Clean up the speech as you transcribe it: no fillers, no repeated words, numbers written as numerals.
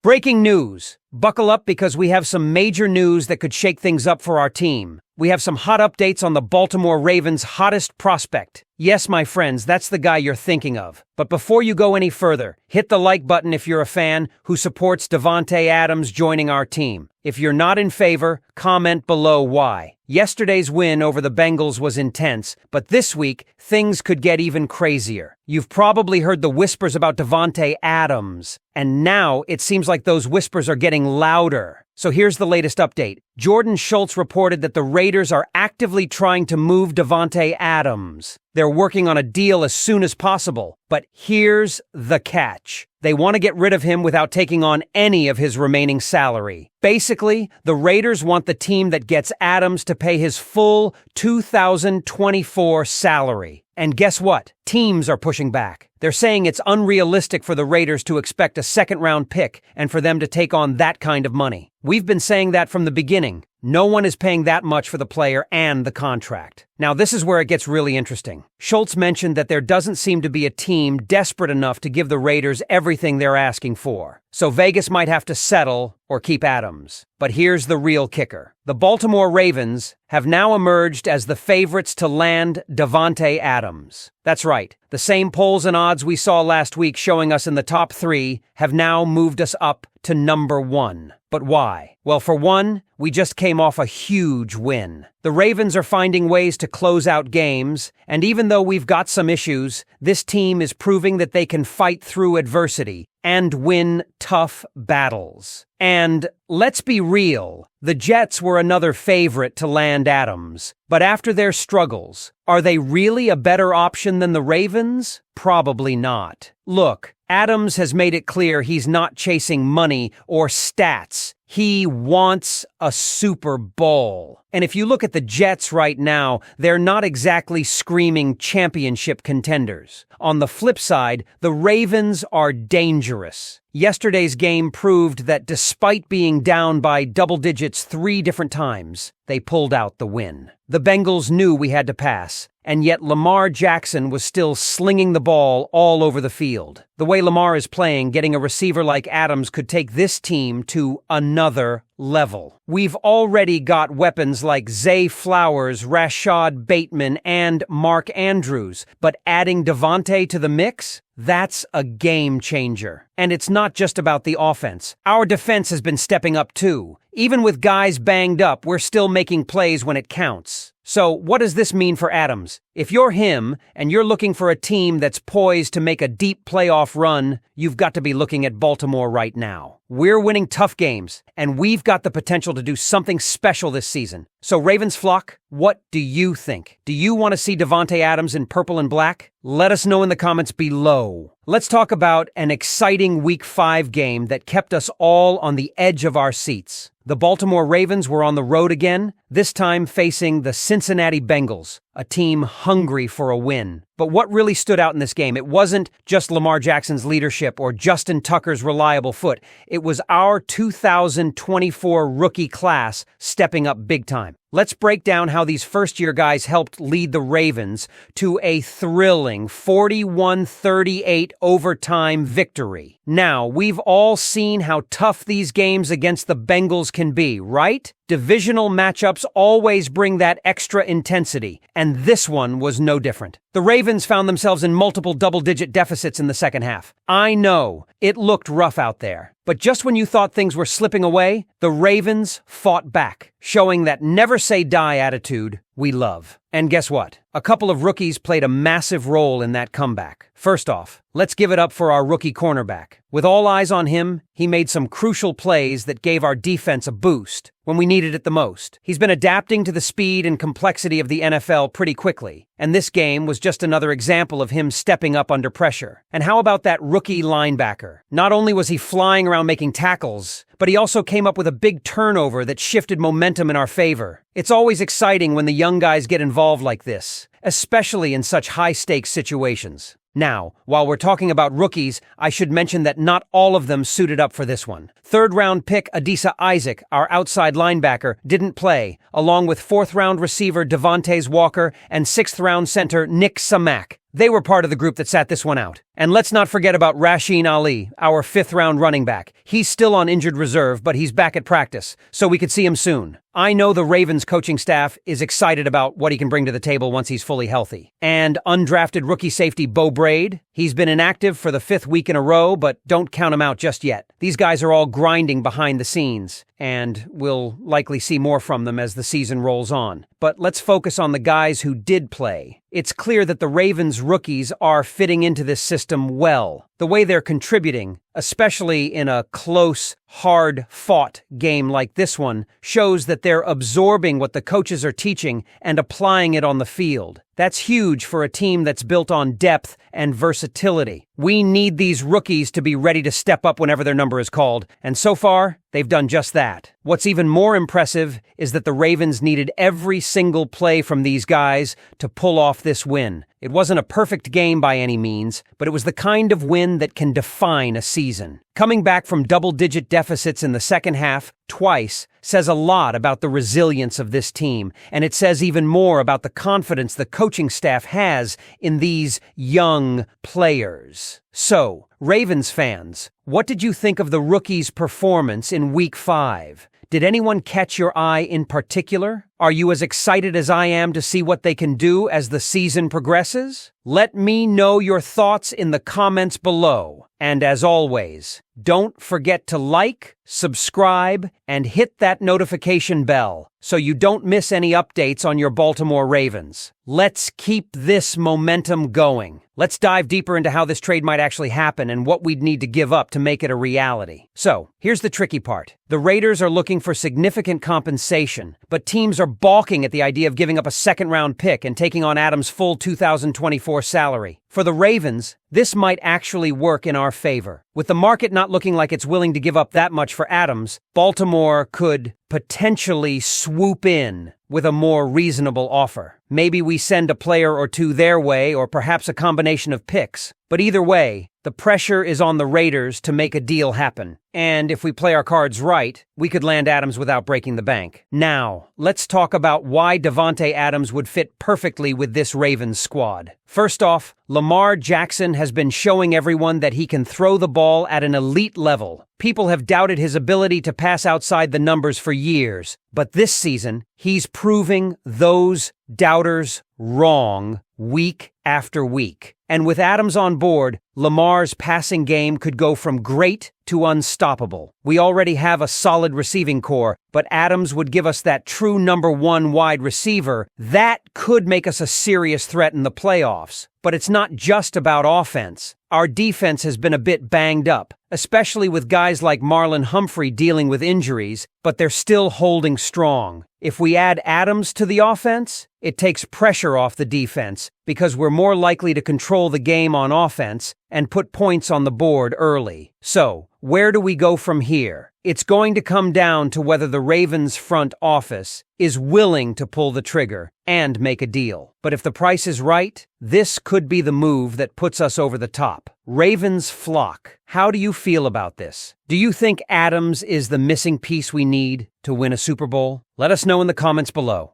Breaking news. Buckle up because we have some major news that could shake things up for our team. We have some hot updates on the Baltimore Ravens' hottest prospect. Yes, my friends, that's the guy you're thinking of. But before you go any further, hit the like button if you're a fan who supports Devonte Adams joining our team. If you're not in favor, comment below why. Yesterday's win over the Bengals was intense, but this week, things could get even crazier. You've probably heard the whispers about Devonte Adams, and now it seems like those whispers are getting louder. So here's the latest update. Jordan Schultz reported that the Raiders are actively trying to move Devonte Adams. They're working on a deal as soon as possible, but here's the catch. They want to get rid of him without taking on any of his remaining salary. Basically, the Raiders want the team that gets Adams to pay his full 2024 salary. And guess what? Teams are pushing back. They're saying it's unrealistic for the Raiders to expect a second-round pick and for them to take on that kind of money. We've been saying that from the beginning. No one is paying that much for the player and the contract. Now, this is where it gets really interesting. Schultz mentioned that there doesn't seem to be a team desperate enough to give the Raiders everything they're asking for. So Vegas might have to settle or keep Adams. But here's the real kicker. The Baltimore Ravens have now emerged as the favorites to land Devonte Adams. That's right. The same polls and odds we saw last week showing us in the top 3 have now moved us up to number 1. But why? Well, for one, we just came off a huge win. The Ravens are finding ways to close out games, and even though we've got some issues, this team is proving that they can fight through adversity and win tough battles. And let's be real, the Jets were another favorite to land Adams. But after their struggles, are they really a better option than the Ravens? Probably not. Look, Adams has made it clear he's not chasing money or stats. He wants a Super Bowl. And if you look at the Jets right now, they're not exactly screaming championship contenders. On the flip side, the Ravens are dangerous. Yesterday's game proved that despite being down by double digits 3 different times, they pulled out the win. The Bengals knew we had to pass, and yet Lamar Jackson was still slinging the ball all over the field. The way Lamar is playing, getting a receiver like Adams could take this team to another level. We've already got weapons like Zay Flowers, Rashad Bateman, and Mark Andrews, but adding Devonte to the mix? That's a game changer. And it's not just about the offense. Our defense has been stepping up too. Even with guys banged up, we're still making plays when it counts. So what does this mean for Adams? If you're him and you're looking for a team that's poised to make a deep playoff run, you've got to be looking at Baltimore right now. We're winning tough games, and we've got the potential to do something special this season. So Ravens flock, what do you think? Do you want to see Devonte Adams in purple and black? Let us know in the comments below. Let's talk about an exciting Week 5 game that kept us all on the edge of our seats. The Baltimore Ravens were on the road again, this time facing the Cincinnati Bengals, a team hungry for a win. But what really stood out in this game? It wasn't just Lamar Jackson's leadership or Justin Tucker's reliable foot. It was our 2024 rookie class stepping up big time. Let's break down how these first-year guys helped lead the Ravens to a thrilling 41-38 overtime victory. Now, we've all seen how tough these games against the Bengals can be, right? Divisional matchups always bring that extra intensity, and this one was no different. The Ravens found themselves in multiple double-digit deficits in the second half. I know, it looked rough out there. But just when you thought things were slipping away, the Ravens fought back, showing that never-say-die attitude we love. And guess what? A couple of rookies played a massive role in that comeback. First off, let's give it up for our rookie cornerback. With all eyes on him, he made some crucial plays that gave our defense a boost when we needed it the most. He's been adapting to the speed and complexity of the NFL pretty quickly, and this game was just another example of him stepping up under pressure. And how about that rookie linebacker? Not only was he flying around making tackles, but he also came up with a big turnover that shifted momentum in our favor. It's always exciting when the young guys get involved like this, especially in such high-stakes situations. Now, while we're talking about rookies, I should mention that not all of them suited up for this one. Third-round pick Adisa Isaac, our outside linebacker, didn't play, along with fourth-round receiver Devontae Walker and sixth-round center Nick Samak. They were part of the group that sat this one out. And let's not forget about Rasheen Ali, our fifth-round running back. He's still on injured reserve, but he's back at practice, so we could see him soon. I know the Ravens coaching staff is excited about what he can bring to the table once he's fully healthy. And undrafted rookie safety Bo Braid, he's been inactive for the 5th week in a row, but don't count him out just yet. These guys are all grinding behind the scenes, and we'll likely see more from them as the season rolls on. But let's focus on the guys who did play. It's clear that the Ravens rookies are fitting into this system well. The way they're contributing, especially in a close, hard-fought game like this one, shows that they're absorbing what the coaches are teaching and applying it on the field. That's huge for a team that's built on depth and versatility. We need these rookies to be ready to step up whenever their number is called, and so far, they've done just that. What's even more impressive is that the Ravens needed every single play from these guys to pull off this win. It wasn't a perfect game by any means, but it was the kind of win that can define a season. Coming back from double-digit deficits in the second half twice says a lot about the resilience of this team, and it says even more about the confidence the coaching staff has in these young players. So, Ravens fans, what did you think of the rookies' performance in Week 5? Did anyone catch your eye in particular? Are you as excited as I am to see what they can do as the season progresses? Let me know your thoughts in the comments below. And as always, don't forget to like, subscribe, and hit that notification bell so you don't miss any updates on your Baltimore Ravens. Let's keep this momentum going. Let's dive deeper into how this trade might actually happen and what we'd need to give up to make it a reality. So, here's the tricky part. The Raiders are looking for significant compensation, but teams are balking at the idea of giving up a second-round pick and taking on Adams' full 2024 salary. For the Ravens, this might actually work in our favor. With the market not looking like it's willing to give up that much for Adams, Baltimore could potentially swoop in with a more reasonable offer. Maybe we send a player or two their way, or perhaps a combination of picks. But either way, the pressure is on the Raiders to make a deal happen. And if we play our cards right, we could land Adams without breaking the bank. Now, let's talk about why Devonte Adams would fit perfectly with this Ravens squad. First off, Lamar Jackson has been showing everyone that he can throw the ball at an elite level. People have doubted his ability to pass outside the numbers for years, but this season, he's proving those doubters wrong week after week. And with Adams on board, Lamar's passing game could go from great to unstoppable. We already have a solid receiving core, but Adams would give us that true number 1 wide receiver that could make us a serious threat in the playoffs. But it's not just about offense. Our defense has been a bit banged up, especially with guys like Marlon Humphrey dealing with injuries, but they're still holding strong. If we add Adams to the offense, it takes pressure off the defense because we're more likely to control the game on offense and put points on the board early. So, where do we go from here? It's going to come down to whether the Ravens front office is willing to pull the trigger and make a deal. But if the price is right, this could be the move that puts us over the top. Ravens flock. How do you feel about this? Do you think Adams is the missing piece we need to win a Super Bowl? Let us know in the comments below.